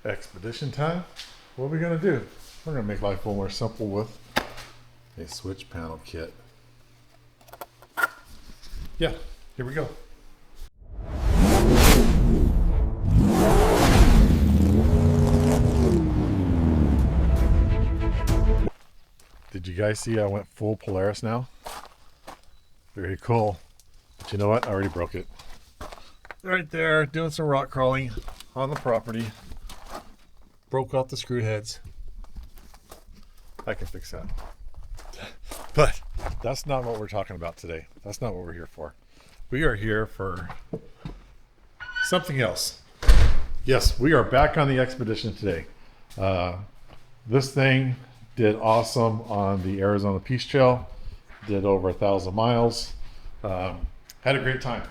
Expedition time? What are we going to do? We're going to make life a little more simple with a switch panel kit. Yeah, here we go. Did you guys see I went full Polaris now? Very cool. But you know what? I already broke it. Right there, doing some rock crawling on the property. Broke off the screw heads. I can fix that. But that's not what we're talking about today. That's not what we're here for. We are here for something else. Yes, we are back on the Xpedition today. This thing did awesome on the Arizona Peace Trail. Did over 1,000 miles. Had a great time.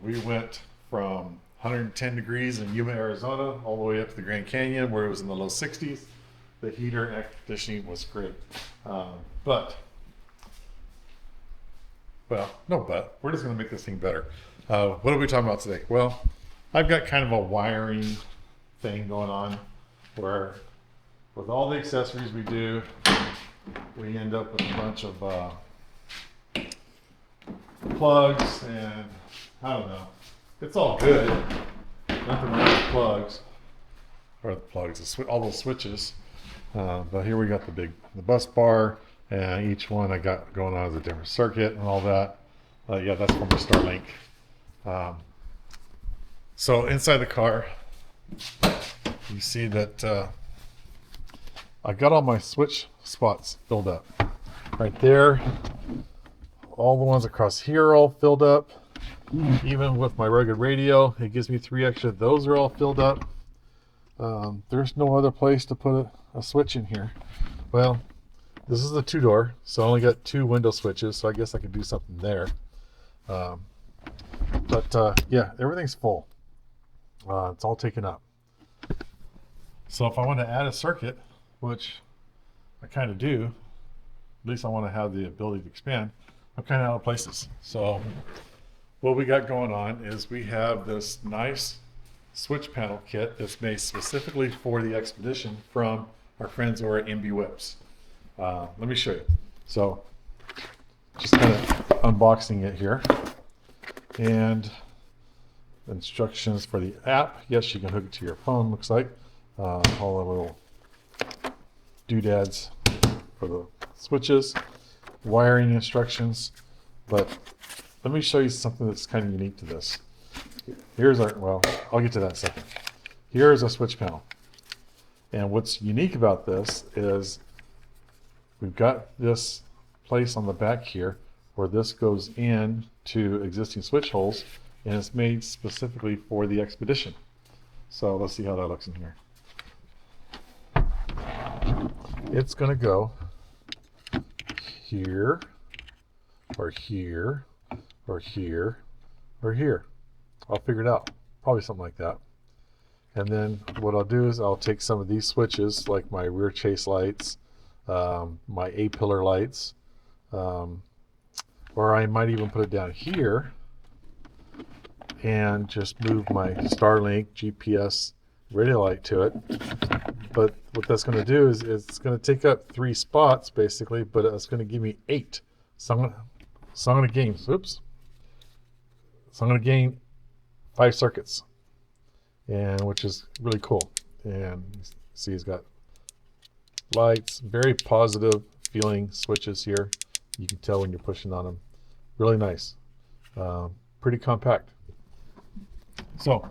We went from 110 degrees in Yuma, Arizona, all the way up to the Grand Canyon where it was in the low 60s. The heater and air conditioning was great. We're just going to make this thing better. What are we talking about today? Well, I've got kind of a wiring thing going on where with all the accessories we do, we end up with a bunch of plugs and I don't know. It's all good. Nothing wrong with plugs. Or the plugs, all those switches. But here we got the bus bar, and each one I got going on as a different circuit and all that. Yeah, that's from the Starlink. So inside the car, you see that I got all my switch spots filled up. Right there, all the ones across here are all filled up. Even with my rugged radio, it gives me 3 extra. Those are all filled up. There's no other place to put a switch in here. Well, this is a 2-door, so I only got 2 window switches, so I guess I could do something there. Yeah, everything's full. It's all taken up. So if I want to add a circuit, which I kind of do, at least I want to have the ability to expand, I'm kind of out of places. So what we got going on is we have this nice switch panel kit that's made specifically for the Xpedition from our friends over at MBWhips. Let me show you. So just kind of unboxing it here. And instructions for the app. Yes, you can hook it to your phone, looks like. All the little doodads for the switches. Wiring instructions. But let me show you something that's kind of unique to this. Here's well, I'll get to that in a second. Here's a switch panel. And what's unique about this is we've got this place on the back here where this goes in to existing switch holes, and it's made specifically for the Xpedition. So let's see how that looks in here. It's going to go here, or here, or here, or here. I'll figure it out. Probably something like that. And then what I'll do is I'll take some of these switches, like my rear chase lights, my A-pillar lights, or I might even put it down here and just move my Starlink GPS radio light to it. But what that's going to do is it's going to take up 3 spots basically, but it's going to give me 8. So I'm going to gain, oops. So I'm going to gain 5 circuits, and which is really cool. And you see it's got lights, very positive feeling switches here. You can tell when you're pushing on them. Really nice. Pretty compact. So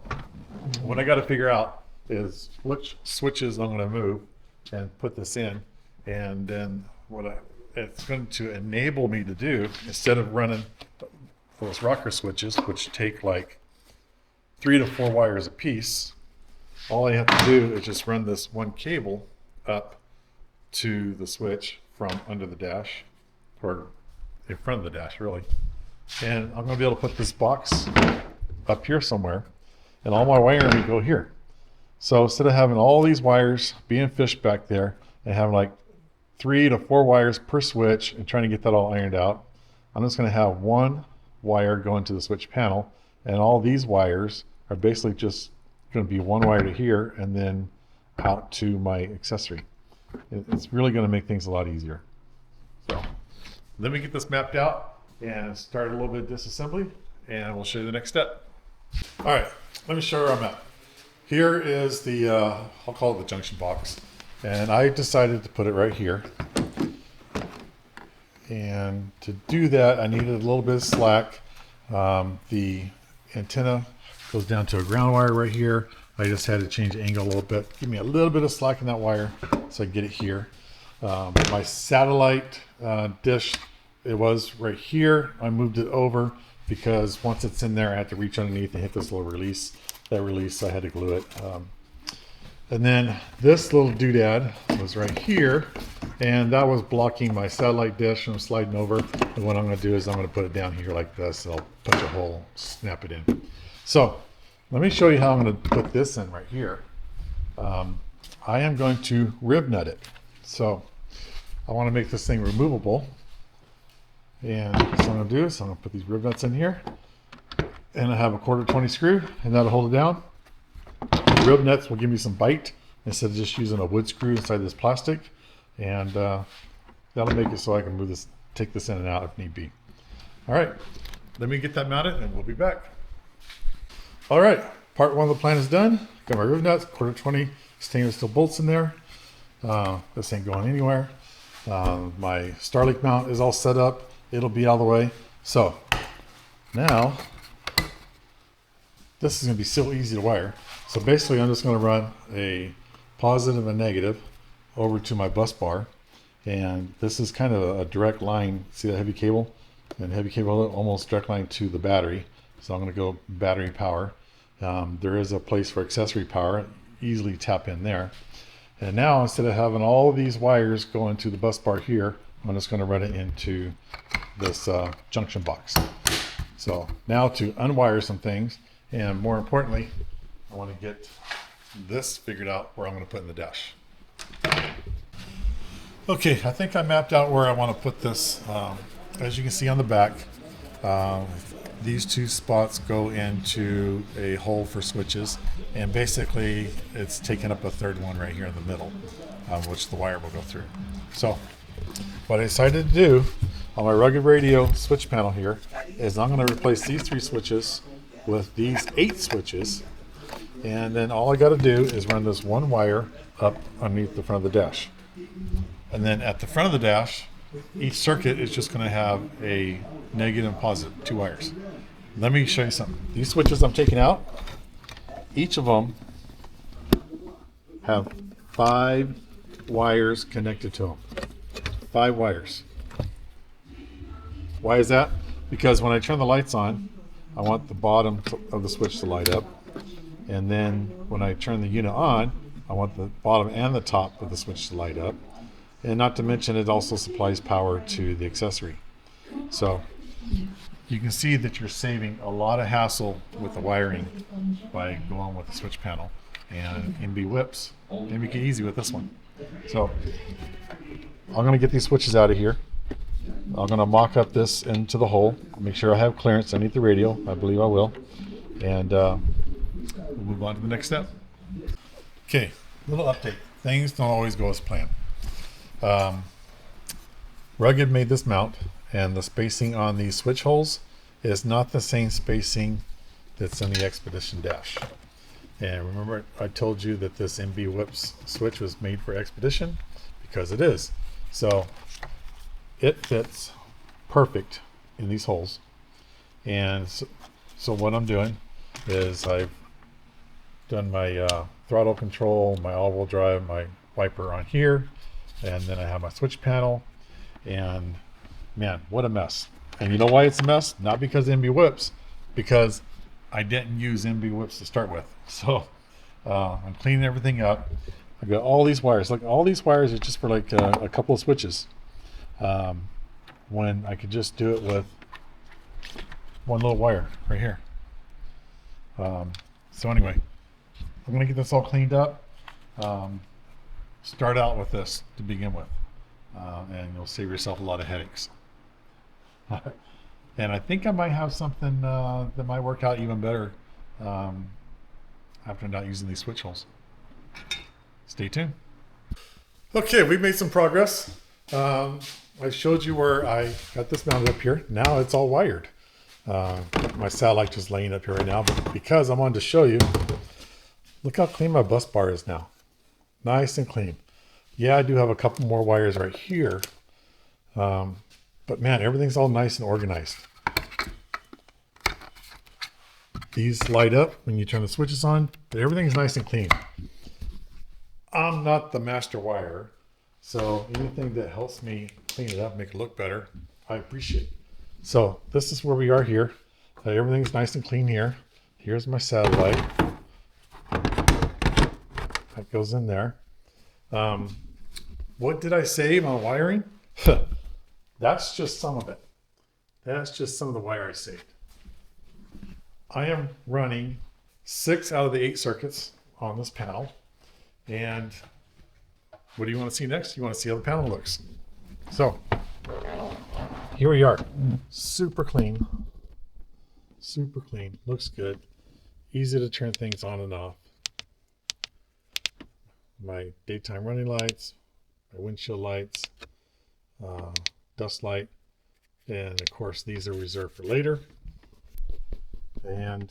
what I got to figure out is which switches I'm going to move and put this in, and then it's going to enable me to do, instead of running those rocker switches, which take like 3 to 4 wires a piece, all I have to do is just run this one cable up to the switch from under the dash, or in front of the dash really, and I'm going to be able to put this box up here somewhere, and all my wiring will go here. So instead of having all these wires being fished back there and having like 3 to 4 wires per switch and trying to get that all ironed out, I'm just going to have one wire going to the switch panel, and all these wires are basically just going to be one wire to here and then out to my accessory. It's really going to make things a lot easier. So let me get this mapped out and start a little bit of disassembly, and we'll show you the next step. All right, let me show you where I'm at. Here is the, I'll call it the junction box. And I decided to put it right here. And to do that, I needed a little bit of slack. The antenna goes down to a ground wire right here. I just had to change the angle a little bit. Give me a little bit of slack in that wire so I can get it here. My satellite dish, it was right here. I moved it over because once it's in there, I had to reach underneath and hit this little release. That release, I had to glue it. And then this little doodad was right here, and that was blocking my satellite dish from sliding over. And what I'm going to do is I'm going to put it down here like this. I'll punch a hole, snap it in. So let me show you how I'm going to put this in right here. I am going to rib nut it. So I want to make this thing removable. And what I'm going to do is I'm going to put these rib nuts in here. And I have a 1/4-20 screw, and that'll hold it down. The rib nuts will give me some bite instead of just using a wood screw inside this plastic, and that'll make it so I can move this, take this in and out if need be. All right, let me get that mounted and we'll be back. All right, part one of the plan is done. Got my rib nuts, 1/20 stainless steel bolts in there. This ain't going anywhere. My Starlink mount is all set up. It'll be out of the way. So now this is going to be so easy to wire. So basically I'm just going to run a positive and negative over to my bus bar, and this is kind of a direct line. See that heavy cable? And heavy cable almost direct line to the battery. So I'm going to go battery power. There is a place for accessory power. Easily tap in there. And now instead of having all of these wires going to the bus bar here, I'm just going to run it into this junction box. So now to unwire some things, and more importantly, I want to get this figured out where I'm going to put in the dash. Okay, I think I mapped out where I want to put this. As you can see on the back, these two spots go into a hole for switches, and basically it's taking up a third one right here in the middle, which the wire will go through. So what I decided to do on my rugged radio switch panel here is I'm going to replace these 3 switches with these 8 switches, and then all I got to do is run this one wire up underneath the front of the dash. And then at the front of the dash, each circuit is just going to have a negative and positive, 2 wires. Let me show you something. These switches I'm taking out, each of them have 5 wires connected to them. 5 wires. Why is that? Because when I turn the lights on, I want the bottom of the switch to light up. And then when I turn the unit on, I want the bottom and the top of the switch to light up. And not to mention, it also supplies power to the accessory. So you can see that you're saving a lot of hassle with the wiring by going with the switch panel. And MBWhips, they make it easy with this one. So I'm going to get these switches out of here. I'm going to mock up this into the hole, make sure I have clearance underneath the radio. I believe I will. And we'll move on to the next step. Okay, little update. Things don't always go as planned. Rugged made this mount, and the spacing on these switch holes is not the same spacing that's in the Xpedition dash. And remember, I told you that this MBWhips switch was made for Xpedition, because it is. So it fits perfect in these holes. And so what I'm doing is I've done my throttle control, my all-wheel drive, my wiper on here, and then I have my switch panel. And man, what a mess. And you know why it's a mess? Not because of MBWhips, because I didn't use MBWhips to start with. So I'm cleaning everything up. I've got all these wires. Like, all these wires are just for like a couple of switches, when I could just do it with one little wire right here. So anyway, I'm gonna get this all cleaned up. Start out with this to begin with, and you'll save yourself a lot of headaches. And I think I might have something that might work out even better. after not using these switch holes. Stay tuned. Okay, we made some progress. I showed you where I got this mounted up here. Now it's all wired. My satellite just laying up here right now, but because I wanted to show you, look how clean my bus bar is now. Nice and clean. Yeah, I do have a couple more wires right here. But man, everything's all nice and organized. These light up when you turn the switches on, but everything's nice and clean. I'm not the master wirer, so anything that helps me clean it up, make it look better, I appreciate. So this is where we are here. Everything's nice and clean here. Here's my satellite. That goes in there. What did I save on wiring? That's just some of it. That's just some of the wire I saved. I am running 6 out of the 8 circuits on this panel. And what do you want to see next? You want to see how the panel looks. So here we are. Super clean. Super clean. Looks good. Easy to turn things on and off. My daytime running lights, my windshield lights, dust light, and of course these are reserved for later. And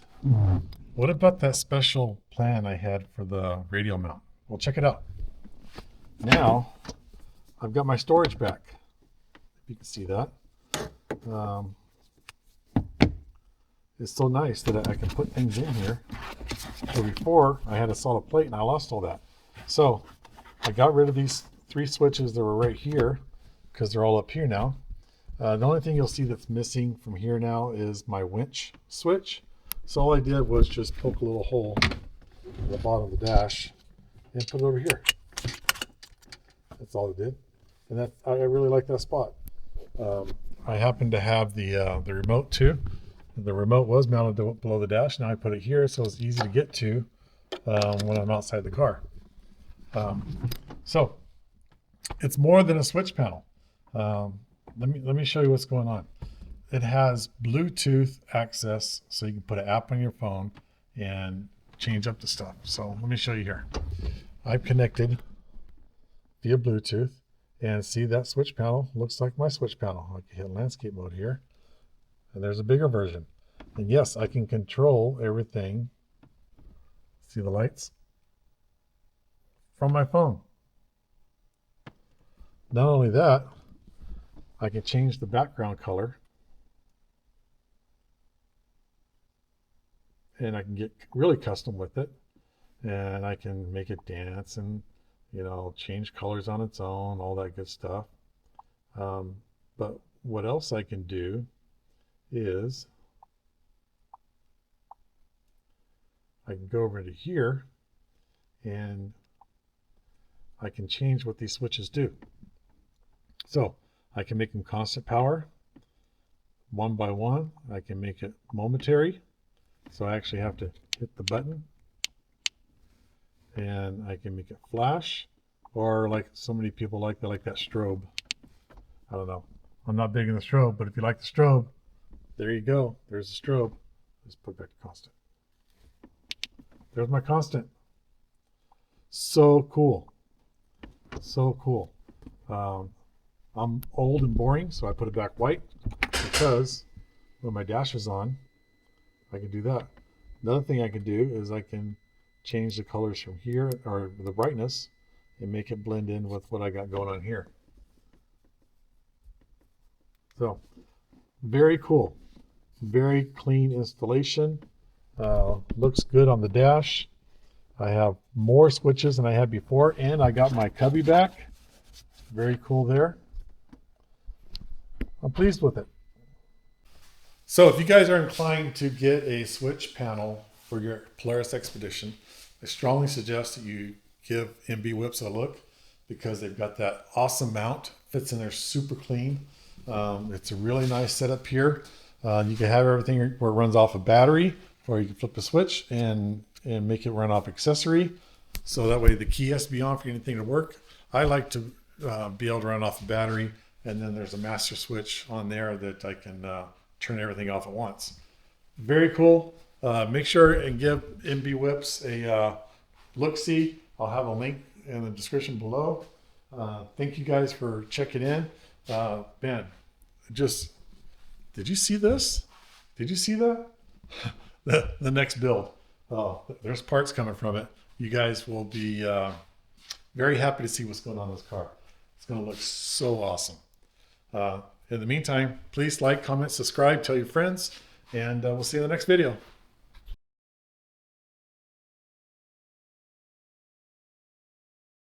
what about that special plan I had for the radial mount? Well, check it out. Now I've got my storage back. If you can see that. It's so nice that I can put things in here. So before I had a solid plate and I lost all that. So I got rid of these 3 switches that were right here because they're all up here now. The only thing you'll see that's missing from here now is my winch switch. So all I did was just poke a little hole in the bottom of the dash and put it over here. That's all I did. And I really like that spot. I happen to have the remote too. The remote was mounted below the dash. Now I put it here so it's easy to get to when I'm outside the car. So it's more than a switch panel. Let me show you what's going on. It has Bluetooth access, so you can put an app on your phone and change up the stuff. So let me show you here. I've connected via Bluetooth, and see that switch panel looks like my switch panel. I can hit landscape mode here, and there's a bigger version. And yes, I can control everything. See the lights? From my phone. Not only that, I can change the background color, and I can get really custom with it, and I can make it dance and, you know, change colors on its own, all that good stuff. But what else I can do is I can go over to here and I can change what these switches do. So I can make them constant power, 1 by 1. I can make it momentary. So I actually have to hit the button. And I can make it flash, or like so many people like, they like that strobe. I don't know. I'm not big in the strobe, but if you like the strobe, there you go. There's the strobe. Let's put it back to constant. There's my constant. So cool. So cool. I'm old and boring, so I put it back white because when my dash is on, I can do that. Another thing I can do is I can change the colors from here, or the brightness, and make it blend in with what I got going on here. So very cool. Very clean installation. Looks good on the dash. I have more switches than I had before, and I got my cubby back. Very cool there. I'm pleased with it. So if you guys are inclined to get a switch panel for your Polaris Xpedition, I strongly suggest that you give MBWhips a look because they've got that awesome mount. Fits in there super clean. It's a really nice setup here. You can have everything where it runs off a battery, or you can flip the switch and make it run off accessory. So that way the key has to be on for anything to work. I like to be able to run off a battery, and then there's a master switch on there that I can turn everything off at once. Very cool. Make sure and give MBWhips a look-see. I'll have a link in the description below. Thank you guys for checking in. Man, just, did you see this? Did you see that? the next build. Oh, there's parts coming from it. You guys will be very happy to see what's going on in this car. It's going to look so awesome. In the meantime, please like, comment, subscribe, tell your friends, and we'll see you in the next video.